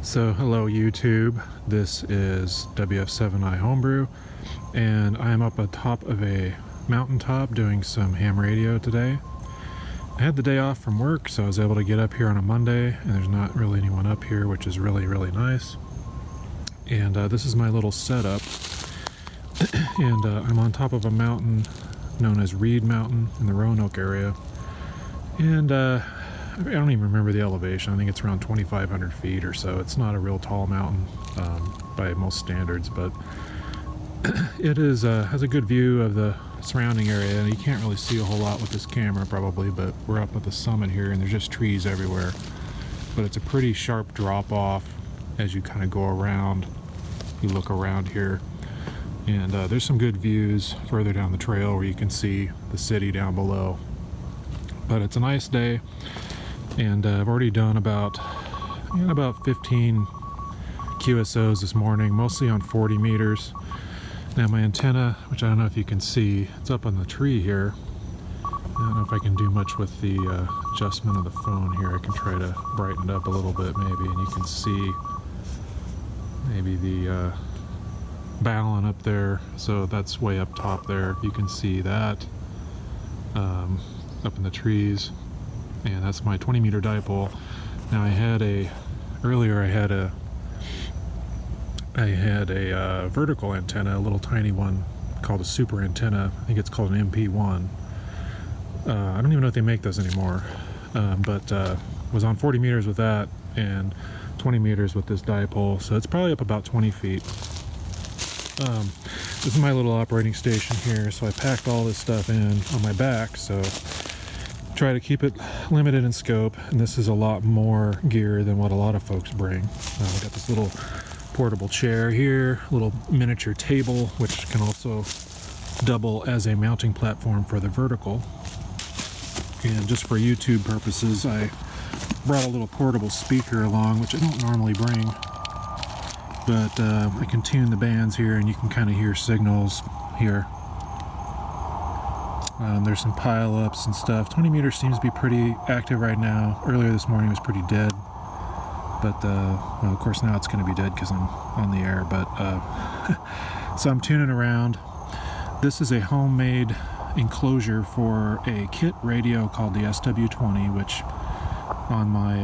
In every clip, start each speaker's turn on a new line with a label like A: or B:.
A: So hello YouTube, this is WF7I Homebrew, and I am up atop of a mountaintop doing some ham radio today. I had the day off from work, so I was able to get up here on a Monday, and there's not really anyone up here, which is really nice. And this is my little setup, and I'm on top of a mountain known as Reed Mountain in the Roanoke area, and I don't even remember the elevation. I think it's around 2,500 feet or so. It's not a real tall mountain by most standards, but it is has a good view of the surrounding area. And you can't really see a whole lot with this camera probably, but we're up at the summit here and there's just trees everywhere. But it's a pretty sharp drop off as you kind of go around. You look around here, and there's some good views further down the trail where you can see the city down below. But it's a nice day. And I've already done about 15 QSOs this morning, mostly on 40 meters. Now my antenna, which I don't know if you can see, it's up on the tree here. I don't know if I can do much with the adjustment of the phone here. I can try to brighten it up a little bit maybe, and you can see maybe the balun up there. So that's way up top there. You can see that up in the trees. And that's my 20 meter dipole. Now earlier I had a vertical antenna, a little tiny one called a super antenna. I think it's called an MP1. I don't even know if they make those anymore. But was on 40 meters with that and 20 meters with this dipole. So it's probably up about 20 feet. This is my little operating station here. So I packed all this stuff in on my back. So try to keep it limited in scope, and this is a lot more gear than what a lot of folks bring. I got this little portable chair here, little miniature table, which can also double as a mounting platform for the vertical. And just for YouTube purposes, I brought a little portable speaker along, which I don't normally bring, but I can tune the bands here, and you can kind of hear signals here. There's some pile-ups and stuff. 20 meters seems to be pretty active right now. Earlier this morning it was pretty dead. But, well, of course now it's going to be dead because I'm on the air. But so I'm tuning around. This is a homemade enclosure for a kit radio called the SW20, which on my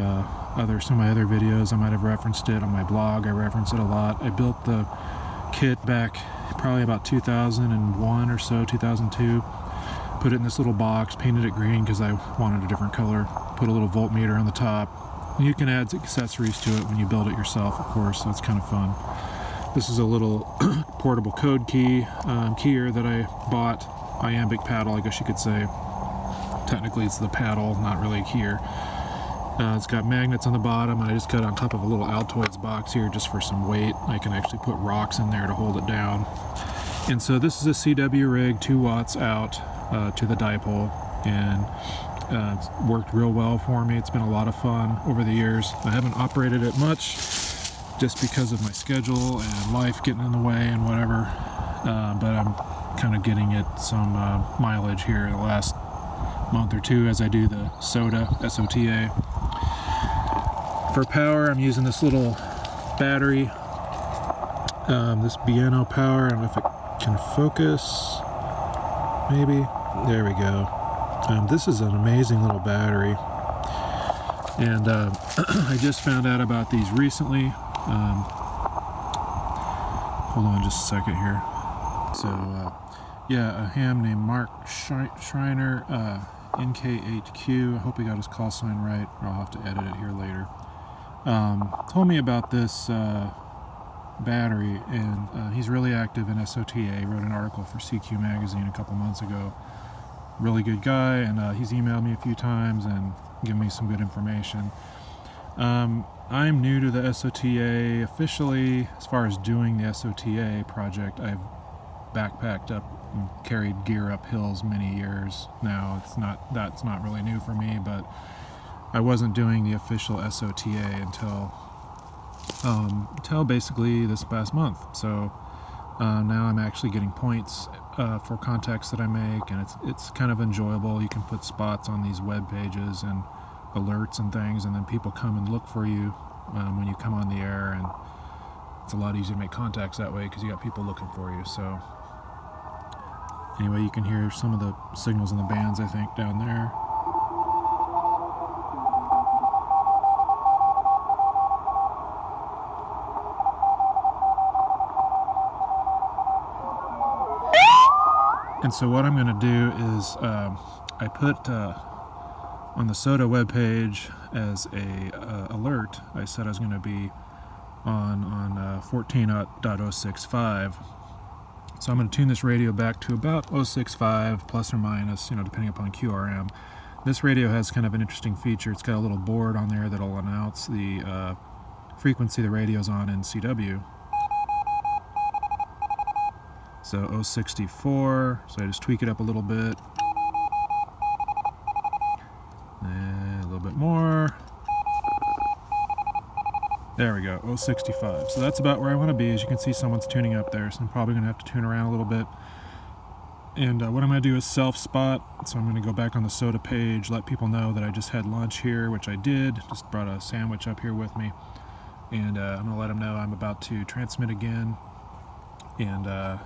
A: some of my other videos I might have referenced it. On my blog I reference it a lot. I built the kit back probably about 2001 or so, 2002. Put it in this little box, painted it green because I wanted a different color, put a little voltmeter on the top. You can add accessories to it when you build it yourself, of course, so it's kind of fun. This is a little portable code keyer that I bought, iambic paddle, I guess you could say. Technically it's the paddle, not really a keyer. It's got magnets on the bottom, and I just got on top of a little Altoids box here just for some weight. I can actually put rocks in there to hold it down. And so this is a CW rig, 2 watts out to the dipole, and it's worked real well for me. It's been a lot of fun over the years. I haven't operated it much just because of my schedule and life getting in the way and whatever, but I'm kind of getting it some mileage here in the last month or two as I do the SOTA, SOTA. For power, I'm using this little battery, this Bieno power. I don't know if it can focus, maybe. There we go. This is an amazing little battery, and I just found out about these recently. Hold on just a second here. So yeah, a ham named Mark Schreiner, NKHQ, I hope he got his call sign right, or I'll have to edit it here later, told me about this battery, and he's really active in SOTA. He wrote an article for CQ magazine a couple months ago. Really good guy, and he's emailed me a few times and given me some good information. I'm new to the SOTA officially. As far as doing the SOTA project, I've backpacked up and carried gear up hills many years now. That's not really new for me, but I wasn't doing the official SOTA until basically this past month. So now I'm actually getting points for contacts that I make, and it's kind of enjoyable. You can put spots on these web pages and alerts and things, and then people come and look for you when you come on the air, and it's a lot easier to make contacts that way because you got people looking for you. So anyway, you can hear some of the signals in the bands, I think, down there. And so what I'm going to do is I put on the SOTA webpage as a alert, I said I was going to be on 14.065. So I'm going to tune this radio back to about 065 plus or minus, depending upon QRM. This radio has kind of an interesting feature. It's got a little board on there that'll announce the frequency the radio's on in CW. So 064, so I just tweak it up a little bit. And a little bit more. There we go, 065. So that's about where I want to be. As you can see, someone's tuning up there, so I'm probably going to have to tune around a little bit. And what I'm going to do is self-spot. So I'm going to go back on the SOTA page, let people know that I just had lunch here, which I did. Just brought a sandwich up here with me. And I'm going to let them know I'm about to transmit again. And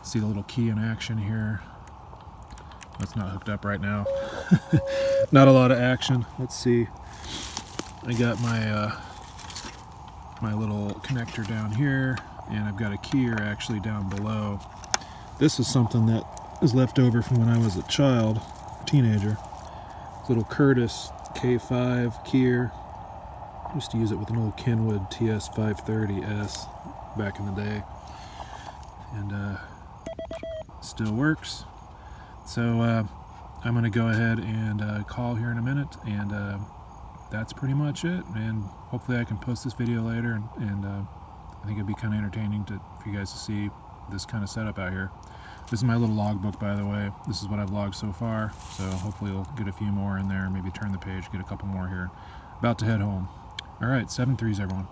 A: see the little key in action here. That's not hooked up right now. Not a lot of action. Let's see. I got my my little connector down here, and I've got a keyer actually down below. This is something that is left over from when I was a child, teenager. Little Curtis K5 keyer. I used to use it with an old Kenwood TS530S back in the day. And still works. So I'm going to go ahead and call here in a minute, and that's pretty much it. And hopefully I can post this video later, and I think it'd be kind of entertaining for you guys to see this kind of setup out here. This is my little logbook, by the way. This is what I've logged so far, so hopefully we'll get a few more in there, maybe turn the page, get a couple more here. About to head home. All right, 7-3s, everyone.